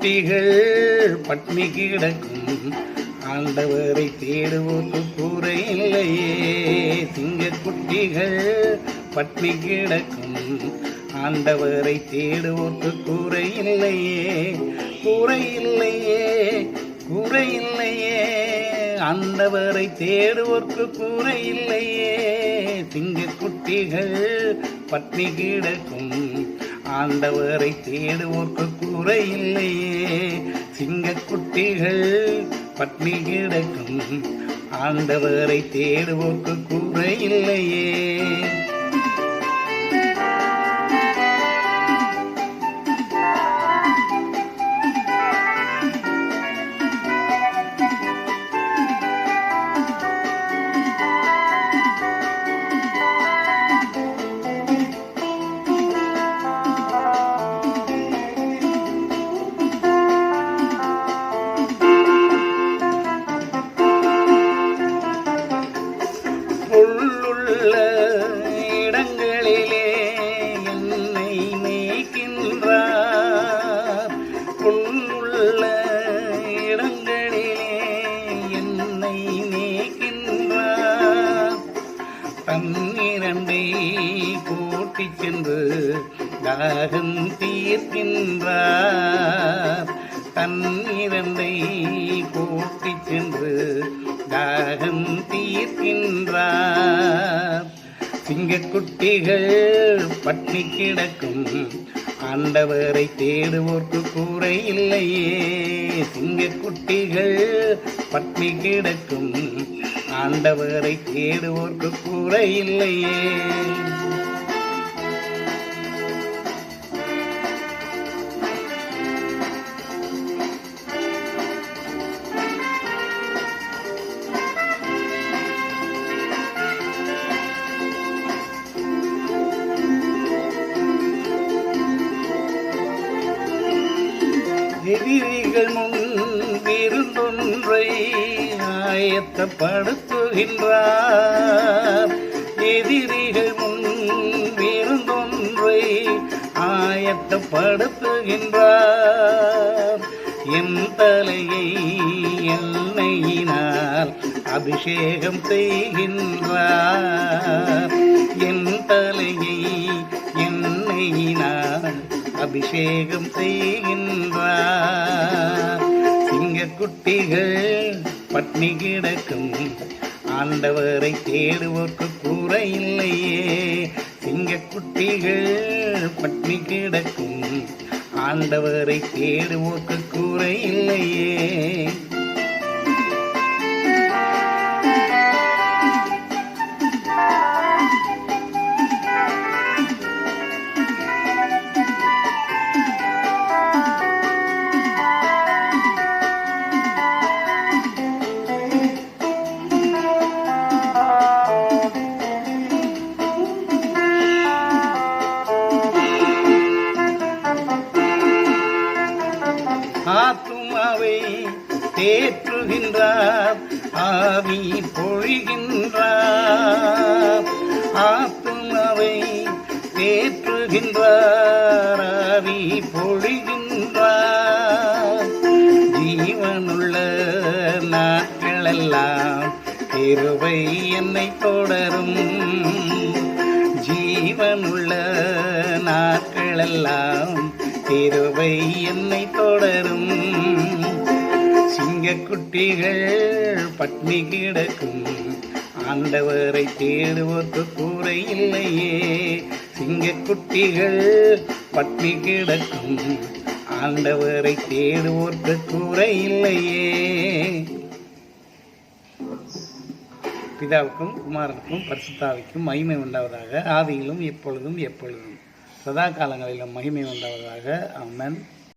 குட்டிகள் பட்னி கிடக்கும் ஆண்டவரை தேடுவோக்கு கூரை இல்லையே. சிங்க குட்டிகள் பட்னி கிடக்கும் ஆண்டவரை தேடுவோக்கு கூரை இல்லையே. கூரை இல்லையே, கூரை இல்லையே, ஆண்டவரை தேடுவோர்க்கு கூரை இல்லையே. சிங்க குட்டிகள் பட்னி கிடக்கும் ஆண்டவரை தேடுவோர்க்கு கூரை இல்லையே. சிங்க குட்டிகள் பட்னி கிடக்கும் ஆண்டவரை தேடுவோர்க்கு கூரை இல்லையே. புல்லுள்ள இடங்களிலே என்னை மேய்க்கின்றார். புல்லுள்ள இடங்களிலே என்னை மேய்க்கின்றார். தன்னிரண்டை கூட்டிச் சென்று தாகம் தீர்க்கின்றார். தன்னிரண்டை கூட்டிச் சென்று தாகம் தீர்க்கின்றார். சிங்கக்குட்டிகள் பட்னி கிடக்கும் ஆண்டவரை தேடுவோர்க்கு கூரை இல்லையே. சிங்கக்குட்டிகள் பட்னி கிடக்கும் ஆண்டவரை தேடுவோர்க்கு கூரை இல்லையே. எதிரிகள் முன் விருந்தொன்றை ஆயத்தப்படுத்துகின்றார். எதிரிகள் முன் விருந்தொன்றை ஆயத்தப்படுத்துகின்றார். என் தலையை எண்ணெயினால் அபிஷேகம் செய்கின்றார். என் தலையை எண்ணெயினால் அபிஷேகம் செய்கின்றார். சிங்கக்குட்டிகள் பட்னி கிடக்கும் ஆண்டவரை தேடுவோர்க்கு கூரை இல்லையே. சிங்கக்குட்டிகள் பட்னி கிடக்கும் ஆண்டவரை தேடுவோர்க்கு கூரை இல்லையே. ஆத்துமாவை தேற்றுகின்றார், ஆவி பொழிகின்றார். ஆத்துமாவை தேற்றுகின்றார், ஆவி பொழிகின்றார். ஜீவனுள்ள நாட்களெல்லாம் கிருபை என்னை தொடரும். ஜீவனுள்ள நாட்களெல்லாம் கிருபை என்னை தொடரும். சிங்கக்குட்டிகள் பட்னி கிடக்கும் ஆண்டவரை தேடுவோர்க்கு கூரை இல்லையே. சிங்கக்குட்டிகள் பட்னி கிடக்கும் ஆண்டவரை தேடுவோர்க்கு கூரை இல்லையே. பிதாவுக்கும் குமாரனுக்கும் பரிசுத்தாவிக்கும் மகிமை உண்டாவதாக. ஆதியிலும் எப்பொழுதும் எப்பொழுதும் சதா காலங்களிலும் மகிமை உண்டாவதாக. ஆமென்.